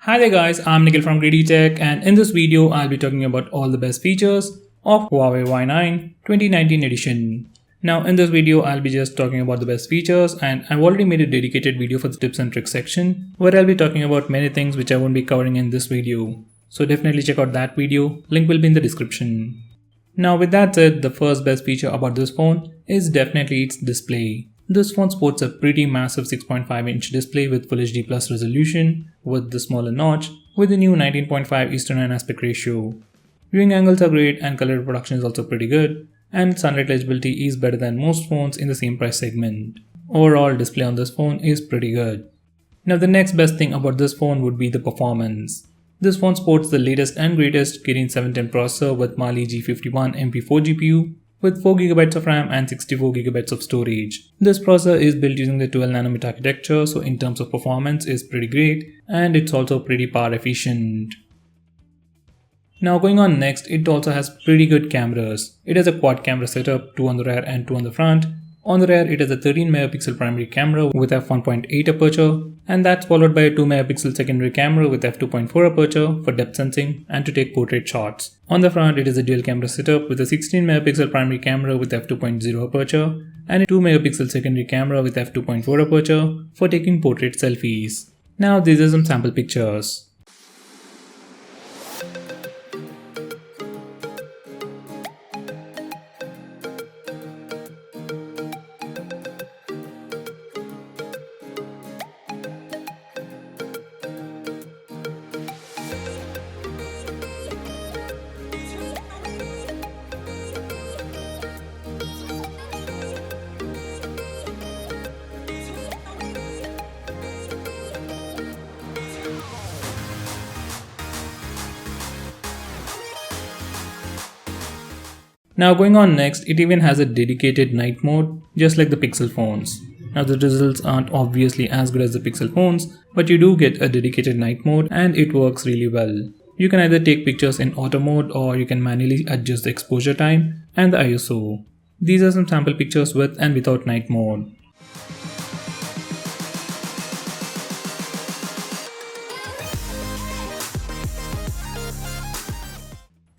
Hi there guys, I'm Nikhil from Greedy Tech, and in this video I'll be talking about all the best features of Huawei Y9 2019 edition. Now in this video I'll be just talking about the best features, and I've already made a dedicated video for the tips and tricks section where I'll be talking about many things which I won't be covering in this video. So definitely check out that video, link will be in the description. Now with that said, the first best feature about this phone is definitely its display. This phone sports a pretty massive 6.5-inch display with Full HD Plus resolution with the smaller notch with the new 19.5:9 aspect ratio. Viewing angles are great and color reproduction is also pretty good, and sunlight legibility is better than most phones in the same price segment. Overall display on this phone is pretty good. Now the next best thing about this phone would be the performance. This phone sports the latest and greatest Kirin 710 processor with Mali G51 MP4 GPU with 4GB of RAM and 64GB of storage. This processor is built using the 12nm architecture, so in terms of performance is pretty great, and it's also pretty power efficient. Now going on next, it also has pretty good cameras. It has a quad camera setup, 2 on the rear and 2 on the front. On the rear, it has a 13MP primary camera with f1.8 aperture, and that's followed by a 2MP secondary camera with f2.4 aperture for depth sensing and to take portrait shots. On the front, it is a dual camera setup with a 16MP primary camera with f2.0 aperture and a 2MP secondary camera with f2.4 aperture for taking portrait selfies. Now these are some sample pictures. Now going on next, it even has a dedicated night mode just like the Pixel phones. Now the results aren't obviously as good as the Pixel phones, but you do get a dedicated night mode and it works really well. You can either take pictures in auto mode or you can manually adjust the exposure time and the ISO. These are some sample pictures with and without night mode.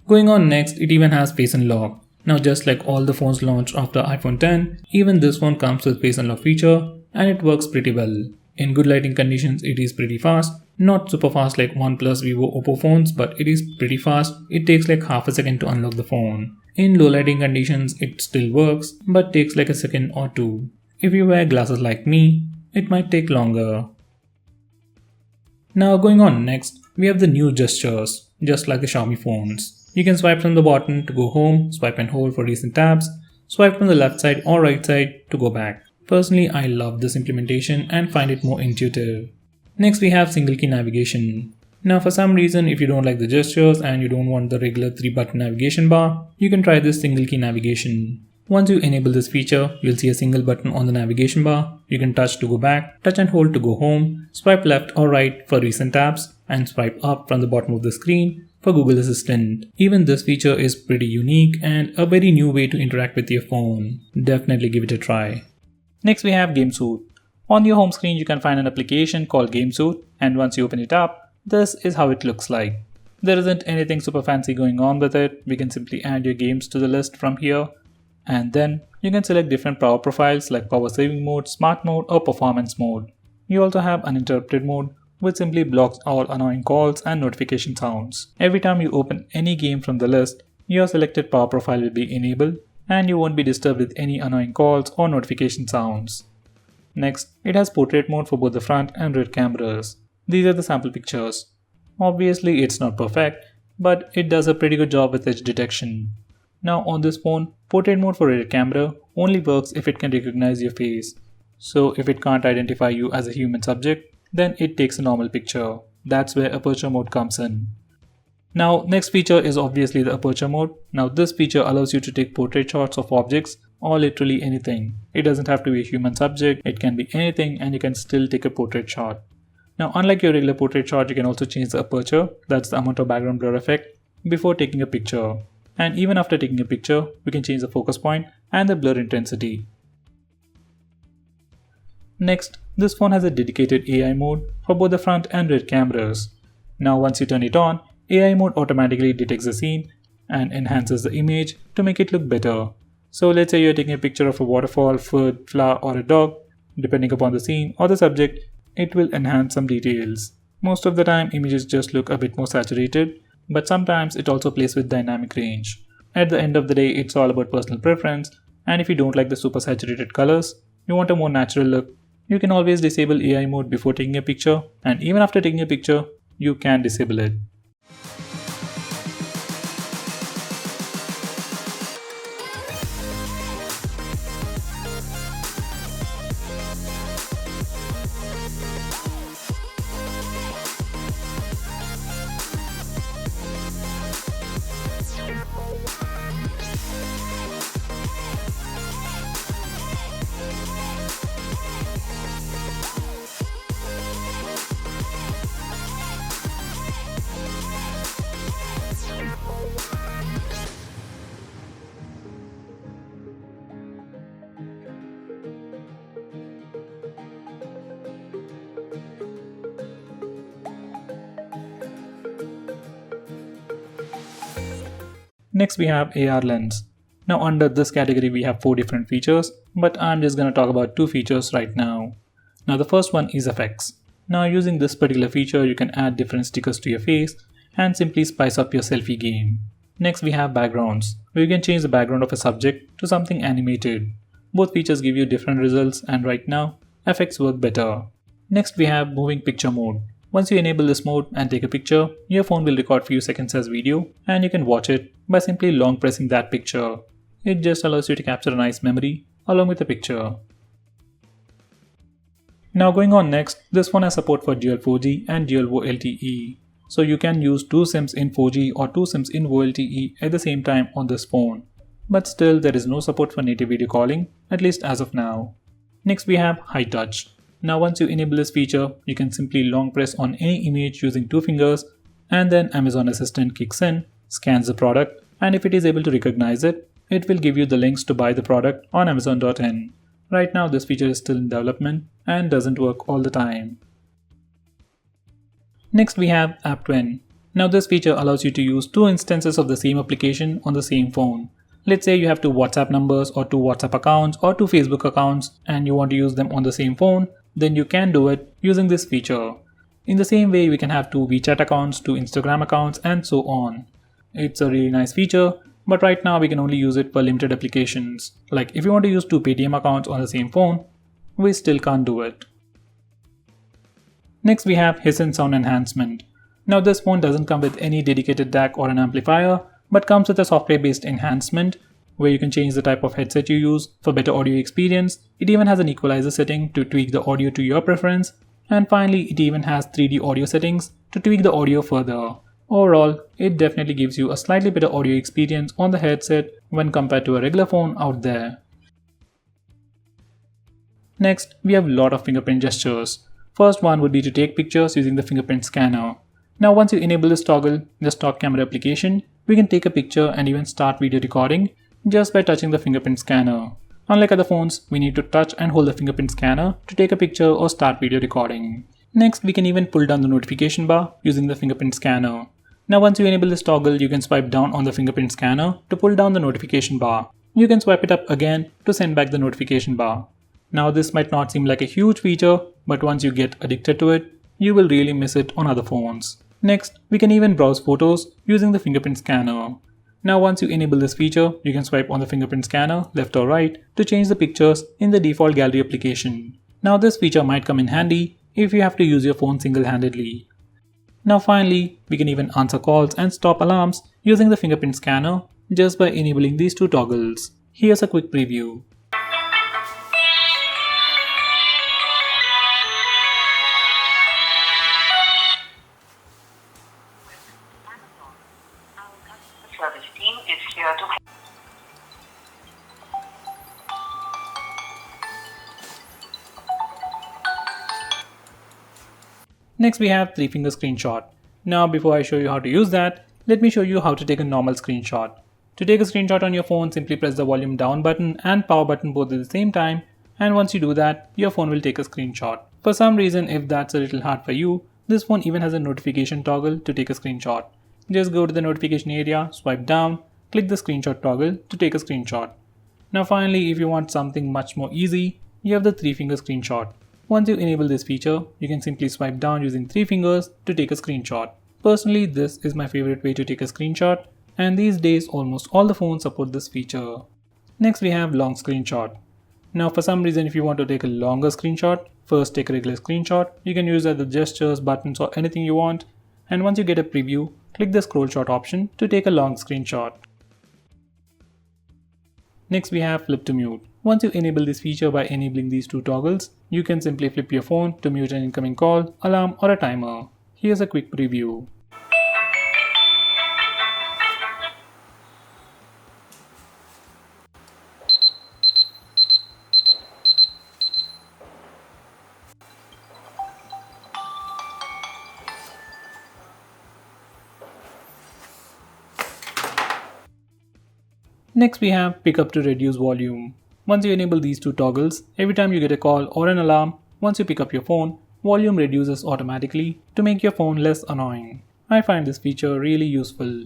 Going on next, it even has Face Unlock. Now just like all the phones launched after iPhone 10, even this phone comes with Face Unlock feature and it works pretty well. In good lighting conditions it is pretty fast, not super fast like OnePlus, Vivo, Oppo phones, but it is pretty fast. It takes like half a second to unlock the phone. In low lighting conditions it still works, but takes like a second or two. If you wear glasses like me, it might take longer. Now going on next, we have the new gestures, just like the Xiaomi phones. You can swipe from the bottom to go home, swipe and hold for recent tabs, swipe from the left side or right side to go back. Personally, I love this implementation and find it more intuitive. Next we have single key navigation. Now for some reason, if you don't like the gestures and you don't want the regular 3-button navigation bar, you can try this single key navigation. Once you enable this feature, you'll see a single button on the navigation bar. You can touch to go back, touch and hold to go home, swipe left or right for recent tabs, and swipe up from the bottom of the screen for Google Assistant. Even this feature is pretty unique and a very new way to interact with your phone. Definitely give it a try. Next we have GameSuit. On your home screen you can find an application called GameSuit, and once you open it up, this is how it looks like. There isn't anything super fancy going on with it. We can simply add your games to the list from here, and then you can select different power profiles like power saving mode, smart mode or performance mode. You also have uninterrupted mode, which simply blocks all annoying calls and notification sounds. Every time you open any game from the list, your selected power profile will be enabled and you won't be disturbed with any annoying calls or notification sounds. Next, it has portrait mode for both the front and rear cameras. These are the sample pictures. Obviously it's not perfect, but it does a pretty good job with edge detection. Now on this phone, portrait mode for rear camera only works if it can recognize your face. So if it can't identify you as a human subject, then it takes a normal picture. That's where aperture mode comes in. Now next feature is obviously the aperture mode. Now this feature allows you to take portrait shots of objects or literally anything. It doesn't have to be a human subject, it can be anything and you can still take a portrait shot. Now unlike your regular portrait shot, you can also change the aperture, that's the amount of background blur effect, before taking a picture. And even after taking a picture, we can change the focus point and the blur intensity. Next, this phone has a dedicated AI mode for both the front and rear cameras. Now once you turn it on, AI mode automatically detects the scene and enhances the image to make it look better. So let's say you're taking a picture of a waterfall, food, flower or a dog. Depending upon the scene or the subject, it will enhance some details. Most of the time images just look a bit more saturated, but sometimes it also plays with dynamic range. At the end of the day, it's all about personal preference, and if you don't like the super saturated colors, you want a more natural look, you can always disable AI mode before taking a picture, and even after taking a picture, you can disable it. Next we have AR Lens. Now under this category we have 4 different features, but I'm just gonna talk about 2 features right now. Now the first one is effects. Now using this particular feature you can add different stickers to your face and simply spice up your selfie game. Next we have backgrounds, where you can change the background of a subject to something animated. Both features give you different results and right now, effects work better. Next we have moving picture mode. Once you enable this mode and take a picture, your phone will record few seconds as video and you can watch it by simply long pressing that picture. It just allows you to capture a nice memory along with the picture. Now going on next, this one has support for dual 4G and dual VoLTE. So you can use 2 SIMs in 4G or 2 SIMs in VoLTE at the same time on this phone. But still there is no support for native video calling, at least as of now. Next we have High Touch. Now once you enable this feature, you can simply long press on any image using 2 fingers and then Amazon Assistant kicks in, scans the product, and if it is able to recognize it, it will give you the links to buy the product on Amazon.in. Right now this feature is still in development and doesn't work all the time. Next we have App Twin. Now this feature allows you to use 2 instances of the same application on the same phone. Let's say you have 2 WhatsApp numbers or 2 WhatsApp accounts or 2 Facebook accounts and you want to use them on the same phone, then you can do it using this feature. In the same way, we can have 2 WeChat accounts, 2 Instagram accounts and so on. It's a really nice feature, but right now we can only use it for limited applications. Like if you want to use 2 Paytm accounts on the same phone, we still can't do it. Next we have Hisense Sound Enhancement. Now this phone doesn't come with any dedicated DAC or an amplifier, but comes with a software based enhancement where you can change the type of headset you use for better audio experience. It even has an equalizer setting to tweak the audio to your preference, and finally it even has 3D audio settings to tweak the audio further. Overall, it definitely gives you a slightly better audio experience on the headset when compared to a regular phone out there. Next, we have a lot of fingerprint gestures. First one would be to take pictures using the fingerprint scanner. Now once you enable this toggle, the stock camera application, we can take a picture and even start video recording just by touching the fingerprint scanner. Unlike other phones, we need to touch and hold the fingerprint scanner to take a picture or start video recording. Next, we can even pull down the notification bar using the fingerprint scanner. Now once you enable this toggle, you can swipe down on the fingerprint scanner to pull down the notification bar. You can swipe it up again to send back the notification bar. Now this might not seem like a huge feature, but once you get addicted to it, you will really miss it on other phones. Next, we can even browse photos using the fingerprint scanner. Now once you enable this feature, you can swipe on the fingerprint scanner left or right to change the pictures in the default gallery application. Now this feature might come in handy if you have to use your phone single-handedly. Now finally, we can even answer calls and stop alarms using the fingerprint scanner just by enabling these 2 toggles. Here's a quick preview. Service team is here to help. Next we have 3-finger screenshot. Now before I show you how to use that, let me show you how to take a normal screenshot. To take a screenshot on your phone, simply press the volume down button and power button both at the same time, and once you do that, your phone will take a screenshot. For some reason, if that's a little hard for you, This phone even has a notification toggle to take a screenshot. Just go to the notification area, swipe down, click the screenshot toggle to take a screenshot. Now finally, if you want something much more easy, you have the 3-finger screenshot. Once you enable this feature, you can simply swipe down using 3 fingers to take a screenshot. Personally, this is my favorite way to take a screenshot, and these days almost all the phones support this feature. Next we have long screenshot. Now for some reason if you want to take a longer screenshot, first take a regular screenshot. You can use either gestures, buttons or anything you want, and once you get a preview, click the scroll shot option to take a long screenshot. Next we have flip to mute. Once you enable this feature by enabling these 2 toggles, you can simply flip your phone to mute an incoming call, alarm or a timer. Here's a quick preview. Next we have pick up to reduce volume. Once you enable these 2 toggles, every time you get a call or an alarm, once you pick up your phone, volume reduces automatically to make your phone less annoying. I find this feature really useful.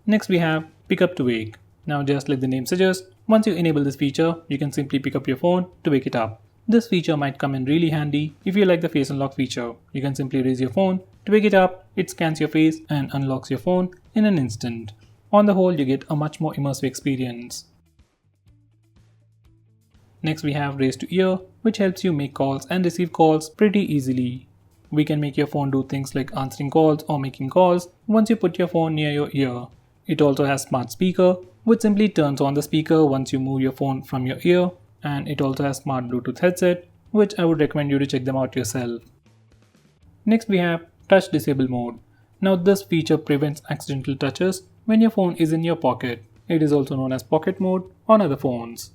Next we have pick up to wake. Now just like the name suggests, once you enable this feature, you can simply pick up your phone to wake it up. This feature might come in really handy if you like the face unlock feature. You can simply raise your phone to wake it up, it scans your face and unlocks your phone in an instant. On the whole, you get a much more immersive experience. Next we have raise to ear, which helps you make calls and receive calls pretty easily. We can make your phone do things like answering calls or making calls once you put your phone near your ear. It also has smart speaker, which simply turns on the speaker once you move your phone from your ear, and it also has smart Bluetooth headset, which I would recommend you to check them out yourself. Next we have touch disable mode. Now this feature prevents accidental touches when your phone is in your pocket. It is also known as pocket mode on other phones.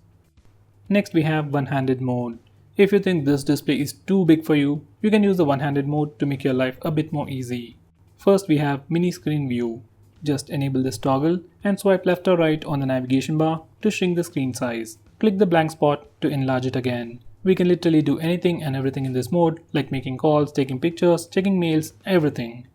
Next we have one-handed mode. If you think this display is too big for you, you can use the one-handed mode to make your life a bit more easy. First we have mini screen view. Just enable this toggle and swipe left or right on the navigation bar to shrink the screen size. Click the blank spot to enlarge it again. We can literally do anything and everything in this mode, like making calls, taking pictures, checking mails, everything.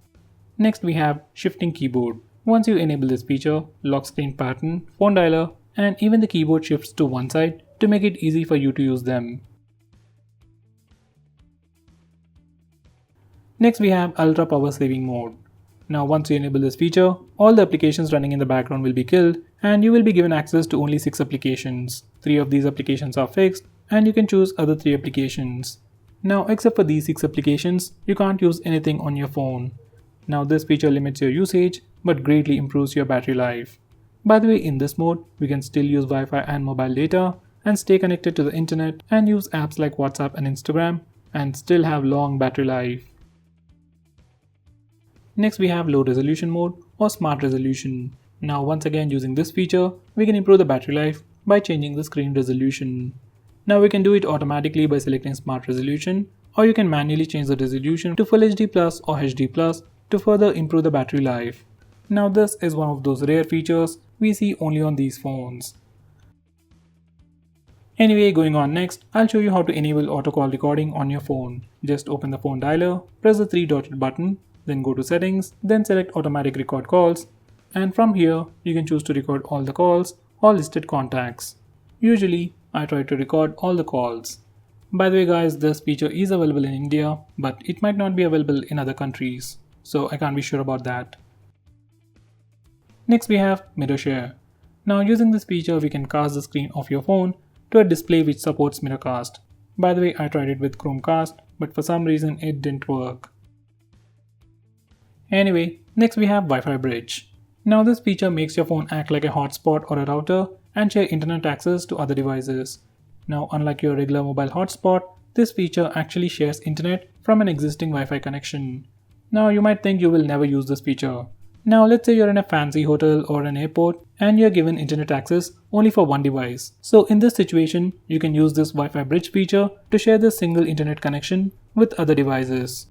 Next we have shifting keyboard. Once you enable this feature, lock screen pattern, phone dialer, and even the keyboard shifts to one side to make it easy for you to use them. Next we have ultra power saving mode. Now once you enable this feature, all the applications running in the background will be killed and you will be given access to only 6 applications. 3 of these applications are fixed and you can choose other 3 applications. Now except for these 6 applications, you can't use anything on your phone. Now this feature limits your usage but greatly improves your battery life. By the way, in this mode, we can still use Wi-Fi and mobile data and stay connected to the internet and use apps like WhatsApp and Instagram and still have long battery life. Next we have low resolution mode or smart resolution. Now once again using this feature, we can improve the battery life by changing the screen resolution. Now we can do it automatically by selecting smart resolution, or you can manually change the resolution to Full HD Plus or HD Plus to further improve the battery life. Now this is one of those rare features we see only on these phones. Anyway, going on next, I'll show you how to enable auto call recording on your phone. Just open the phone dialer, press the 3-dotted button, then go to settings, then select automatic record calls, and from here you can choose to record all the calls or listed contacts. Usually I try to record all the calls. By the way guys, this feature is available in India, but it might not be available in other countries, so I can't be sure about that. Next we have mirror share. Now using this feature we can cast the screen of your phone to a display which supports mirrorcast. By the way, I tried it with Chromecast, but for some reason it didn't work. Anyway, next we have Wi-Fi bridge. Now this feature makes your phone act like a hotspot or a router and share internet access to other devices. Now unlike your regular mobile hotspot, this feature actually shares internet from an existing Wi-Fi connection. Now you might think you will never use this feature. Now let's say you're in a fancy hotel or an airport and you're given internet access only for one device. So in this situation, you can use this Wi-Fi bridge feature to share this single internet connection with other devices.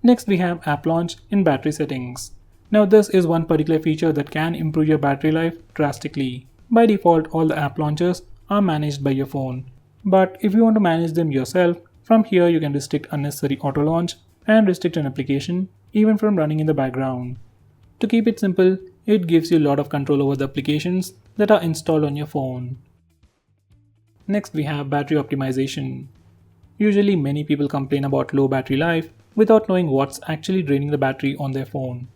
Next we have app launch in battery settings. Now this is one particular feature that can improve your battery life drastically. By default, all the app launchers are managed by your phone. But if you want to manage them yourself, from here you can restrict unnecessary auto launch and restrict an application even from running in the background. To keep it simple, it gives you a lot of control over the applications that are installed on your phone. Next we have battery optimization. Usually many people complain about low battery life without knowing what's actually draining the battery on their phone,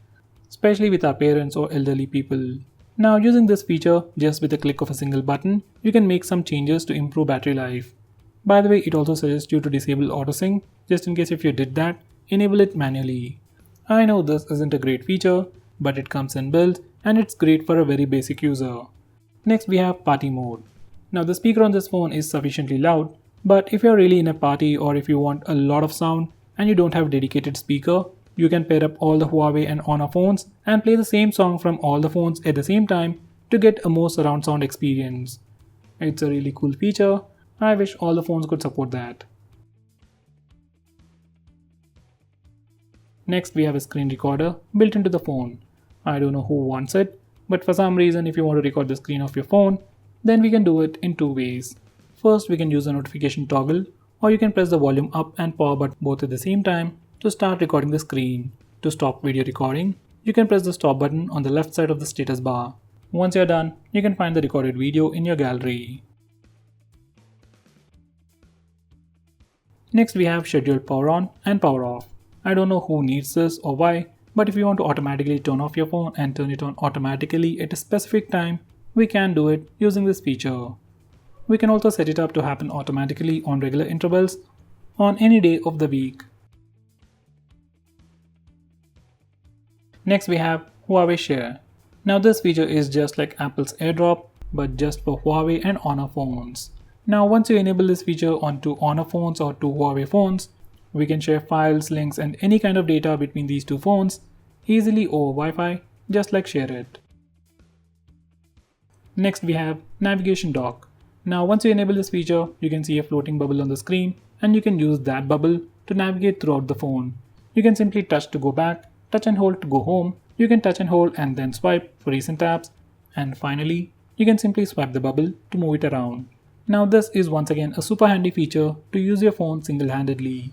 especially with our parents or elderly people. Now using this feature, just with a click of a single button, you can make some changes to improve battery life. By the way, it also suggests you to disable autosync, just in case if you did that, enable it manually. I know this isn't a great feature, but it comes inbuilt and it's great for a very basic user. Next we have party mode. Now the speaker on this phone is sufficiently loud, but if you're really in a party or if you want a lot of sound and you don't have a dedicated speaker, you can pair up all the Huawei and Honor phones and play the same song from all the phones at the same time to get a more surround sound experience. It's a really cool feature. I wish all the phones could support that. Next we have a screen recorder built into the phone. I don't know who wants it, but for some reason if you want to record the screen of your phone, then we can do it in two ways. First, we can use a notification toggle, or you can press the volume up and power button both at the same time to start recording the screen. To stop video recording, you can press the stop button on the left side of the status bar. Once you're done, you can find the recorded video in your gallery. Next we have scheduled power on and power off. I don't know who needs this or why, but if you want to automatically turn off your phone and turn it on automatically at a specific time, we can do it using this feature. We can also set it up to happen automatically on regular intervals on any day of the week. Next we have Huawei Share. Now this feature is just like Apple's AirDrop, but just for Huawei and Honor phones. Now once you enable this feature on two Honor phones or two Huawei phones, we can share files, links and any kind of data between these two phones easily over Wi-Fi, just like ShareIt. Next we have Navigation Dock. Now once you enable this feature, you can see a floating bubble on the screen and you can use that bubble to navigate throughout the phone. You can simply touch to go back, touch and hold to go home, you can touch and hold and then swipe for recent apps, and finally, you can simply swipe the bubble to move it around. Now this is once again a super handy feature to use your phone single-handedly.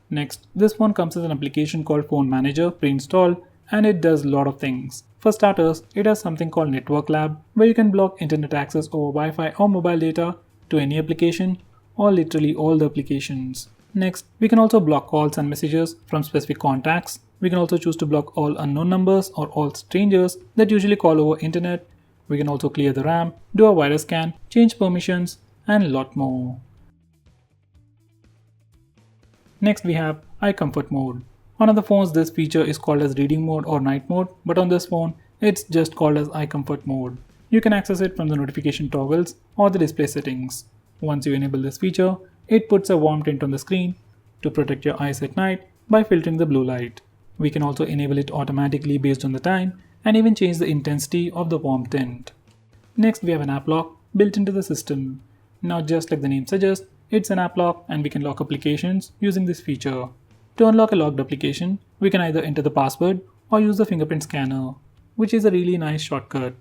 Next, this phone comes with an application called Phone Manager pre-installed and it does a lot of things. For starters, it has something called Network Lab where you can block internet access over Wi-Fi or mobile data to any application or literally all the applications. Next, we can also block calls and messages from specific contacts. We can also choose to block all unknown numbers or all strangers that usually call over internet. We can also clear the RAM, do a virus scan, change permissions, and a lot more. Next we have Eye Comfort Mode. On other phones this feature is called as Reading Mode or Night Mode, but on this phone it's just called as Eye Comfort Mode. You can access it from the notification toggles or the display settings. Once you enable this feature, it puts a warm tint on the screen to protect your eyes at night by filtering the blue light. We can also enable it automatically based on the time and even change the intensity of the warm tint. Next we have an app lock built into the system. Now just like the name suggests, it's an app lock and we can lock applications using this feature. To unlock a locked application, we can either enter the password or use the fingerprint scanner, which is a really nice shortcut.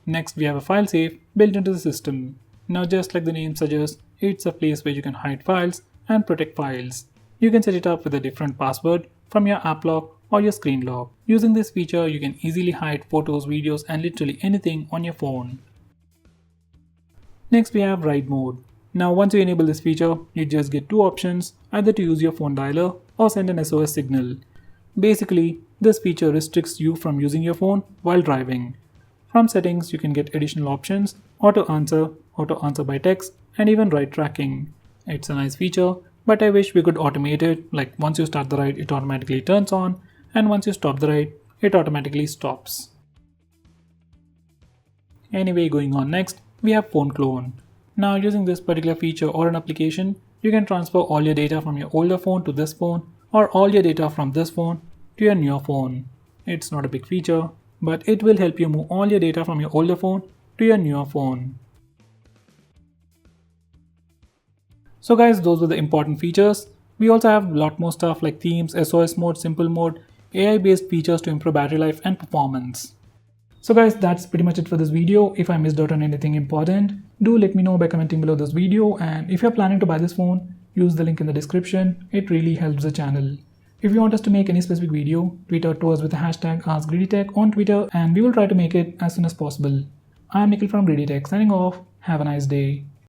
Next we have a file safe built into the system. Now just like the name suggests, it's a place where you can hide files and protect files. You can set it up with a different password from your app lock or your screen lock. Using this feature, you can easily hide photos, videos and literally anything on your phone. Next we have Ride Mode. Now once you enable this feature, you just get two options, either to use your phone dialer or send an SOS signal. Basically, this feature restricts you from using your phone while driving. From settings, you can get additional options, auto answer by text, and even ride tracking. It's a nice feature, but I wish we could automate it, like once you start the ride, it automatically turns on, and once you stop the ride, it automatically stops. Anyway, going on next, we have Phone Clone. Now using this particular feature or an application, you can transfer all your data from your older phone to this phone, or all your data from this phone to your newer phone. It's not a big feature, but it will help you move all your data from your older phone to your newer phone. So guys, those were the important features. We also have a lot more stuff like themes, SOS mode, simple mode, AI based features to improve battery life and performance. So guys, that's pretty much it for this video. If I missed out on anything important, do let me know by commenting below this video, and if you're planning to buy this phone, use the link in the description. It really helps the channel. If you want us to make any specific video, tweet out to us with the hashtag AskGreedyTech on Twitter and we will try to make it as soon as possible. I'm Nikhil from GreedyTech signing off. Have a nice day.